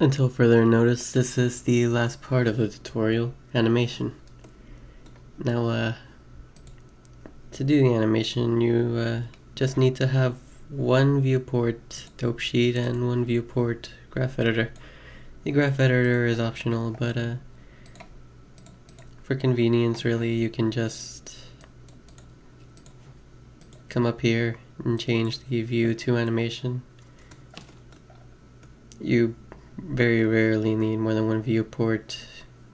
Until further notice, this is the last part of the tutorial, animation. Now, to do the animation, you just need to have one viewport dope sheet and one viewport graph editor. The graph editor is optional, but for convenience, really, you can just come up here and change the view to animation. You very rarely need more than one viewport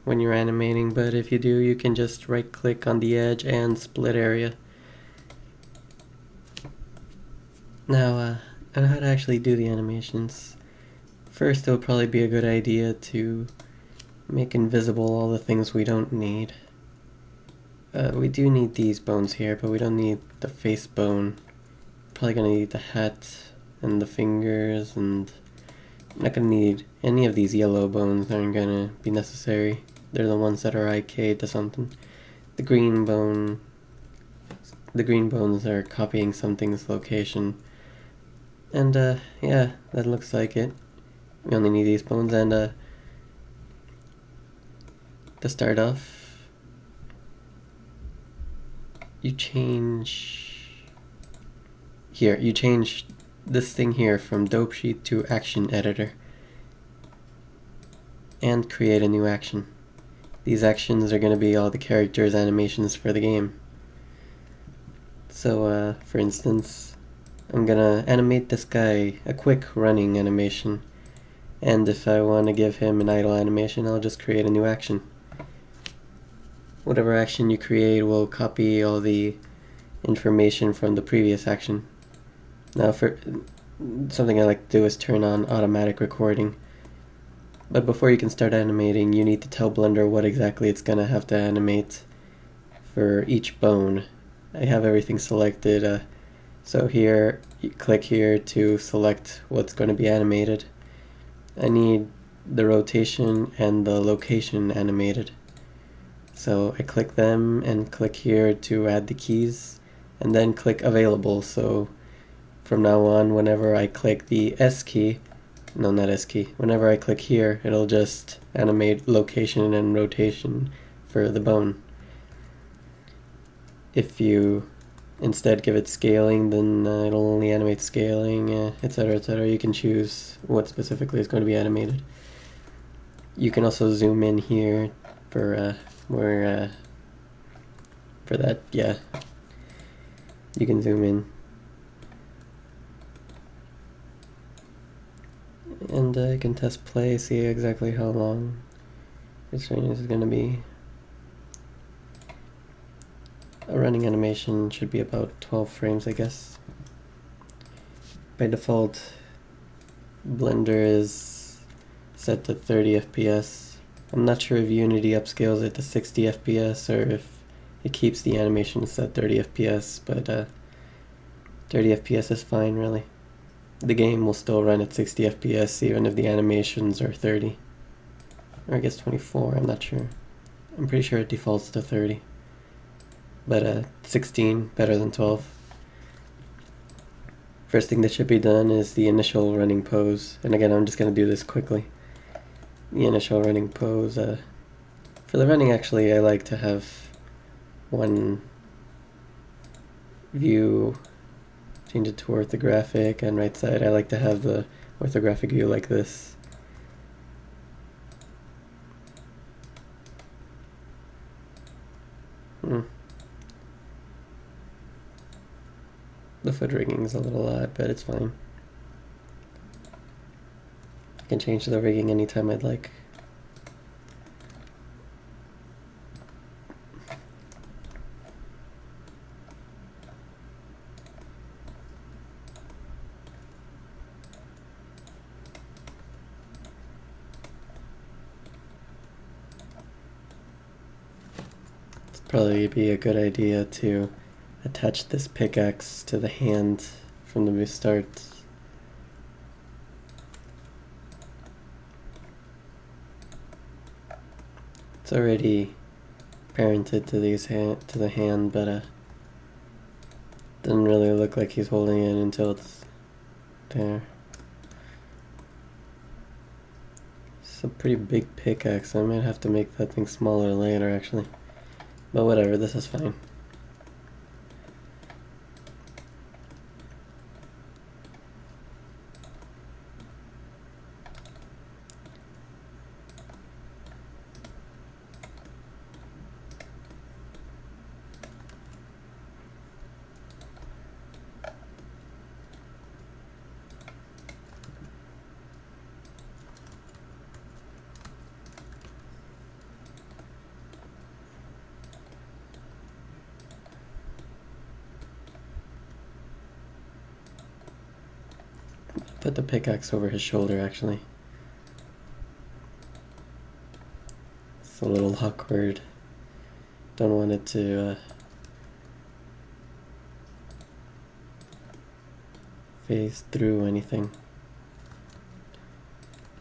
when you're animating, but if you do, you can just right click on the edge and split area. Now, on how to actually do the animations. First, it would probably be a good idea to make invisible all the things we don't need. We do need these bones here, but we don't need the face bone. Probably gonna need the hat and the fingers, and I'm not gonna need any of these yellow bones. That aren't gonna be necessary. They're the ones that are IK'd to something. The green bones are copying something's location. And yeah, that looks like it. We only need these bones, and to start off, you change this thing here from dope sheet to action editor and create a new action. These actions are going to be all the characters' animations for the game. So for instance, I'm gonna animate this guy a quick running animation, and if I want to give him an idle animation, I'll just create a new action. Whatever action you create will copy all the information from the previous action. Now, for something I like to do is turn on automatic recording. But before you can start animating, you need to tell Blender what exactly it's gonna have to animate for each bone. I have everything selected, so here, you click here to select what's going to be animated. I need the rotation and the location animated. So I click them and click here to add the keys, and then click available. So from now on, whenever I click the S key, no, not S key, whenever I click here, it'll just animate location and rotation for the bone. If you instead give it scaling, then it'll only animate scaling, etc, etc. You can choose what specifically is going to be animated. You can also zoom in here for for that, yeah. You can zoom in. And you can test play, see exactly how long this range is going to be. A running animation should be about 12 frames, I guess. By default, Blender is set to 30 FPS. I'm not sure if Unity upscales it to 60 FPS or if it keeps the animations at 30 FPS, but 30 FPS is fine, really. The game will still run at 60 FPS even if the animations are 30. Or I guess 24, I'm not sure. I'm pretty sure it defaults to 30. But 16, better than 12. First thing that should be done is the initial running pose. And again, I'm just going to do this quickly. The initial running pose. For the running, actually, I like to have one view, change it to orthographic, and right side I like to have the orthographic view like this. The foot rigging is a little odd, but it's fine. I can change the rigging anytime I'd like. It'd probably be a good idea to attach this pickaxe to the hand from the start. It's already parented to the hand, but doesn't really look like he's holding it until it's there. It's a pretty big pickaxe. I might have to make that thing smaller later actually. But whatever, this is fine. Put the pickaxe over his shoulder actually. It's a little awkward. Don't want it to phase through anything.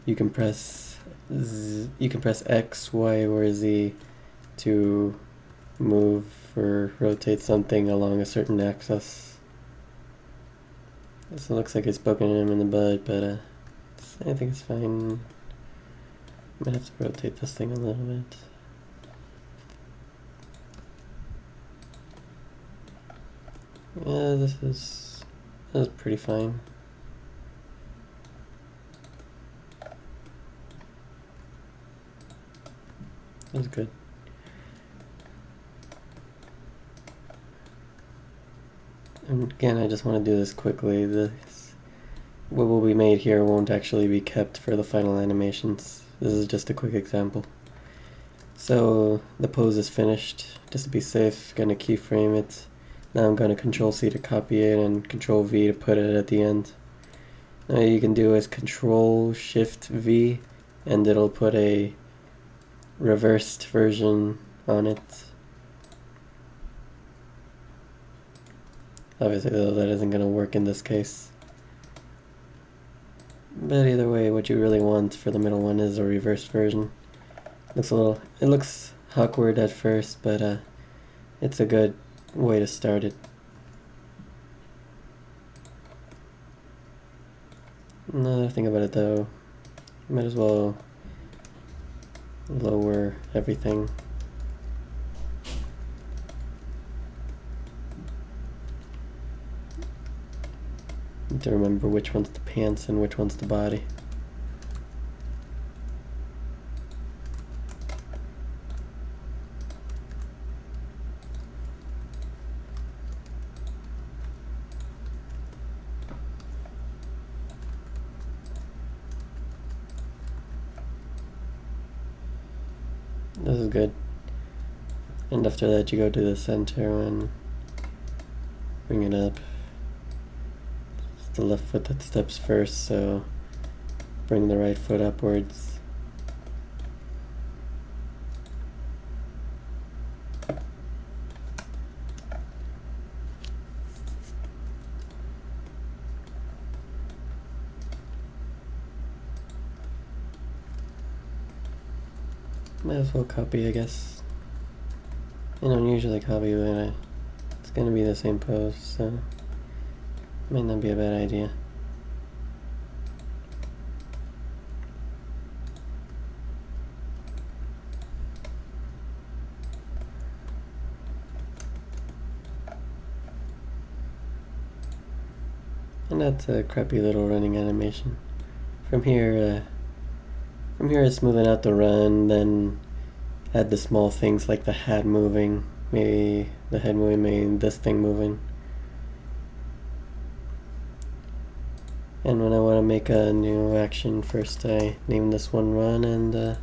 You can press X, Y, or Z to move or rotate something along a certain axis. This looks like it's poking him in the butt, but I think it's fine. Might have to rotate this thing a little bit. Yeah, this is pretty fine. That's good. And again, I just want to do this quickly. What will be made here won't actually be kept for the final animations. This is just a quick example. So the pose is finished. Just to be safe, gonna keyframe it. Now I'm gonna Control-C to copy it and Control-V to put it at the end. Now you can do is Control-Shift-V and it'll put a reversed version on it. Obviously though, that isn't going to work in this case. But either way, what you really want for the middle one is a reversed version. It looks awkward at first, but it's a good way to start it. Another thing about it though, might as well lower everything. Need to remember which one's the pants and which one's the body. This is good. And after that you go to the center and bring it up. It's the left foot that steps first, so bring the right foot upwards. Might as well copy, I guess. I don't usually copy, but it's gonna be the same pose, so might not be a bad idea. And that's a crappy little running animation. From here it's moving out the run, then add the small things like the hat moving, maybe the head moving, maybe this thing moving. And when I want to make a new action, first I name this one run, and then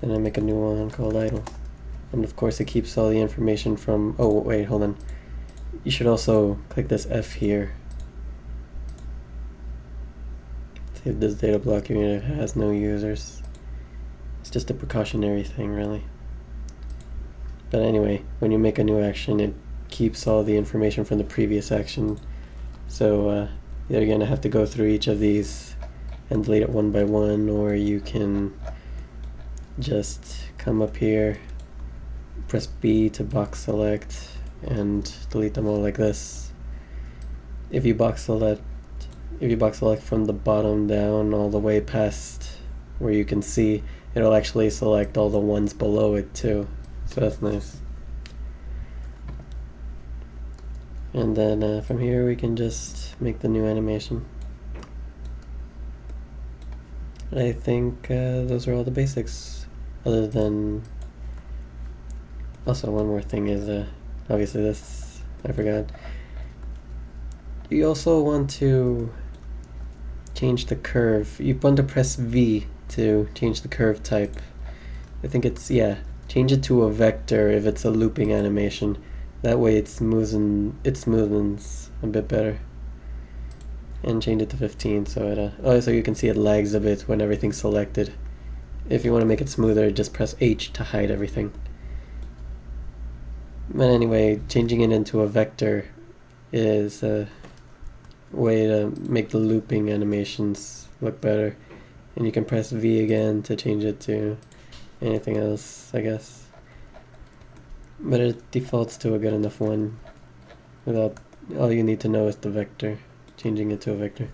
I make a new one called idle. And of course it keeps all the information from, oh wait, hold on. You should also click this F here. See if this data block unit has no users. It's just a precautionary thing, really. But anyway, when you make a new action, it keeps all the information from the previous action. So you're going to have to go through each of these and delete it one by one, or you can just come up here, press B to box select, and delete them all like this. If you box select from the bottom down all the way past where you can see it'll actually select all the ones below it too, so that's nice. And then from here we can just make the new animation. I think those are all the basics, other than also one more thing is obviously this I forgot. You also want to change the curve. You want to press V to change the curve type. I think it's, yeah, change it to a vector if it's a looping animation. That way it smoothens a bit better. And change it to 15 so it so you can see it lags a bit when everything's selected. If you want to make it smoother, just press H to hide everything. But anyway, changing it into a vector is a way to make the looping animations look better. And you can press V again to change it to anything else, I guess. But it defaults to a good enough one. Without, all you need to know is the vector, changing it to a vector.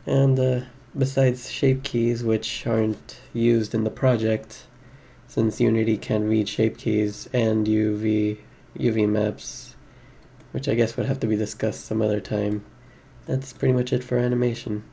And besides shape keys, which aren't used in the project, since Unity can't read shape keys, and UV maps, which I guess would have to be discussed some other time, that's pretty much it for animation.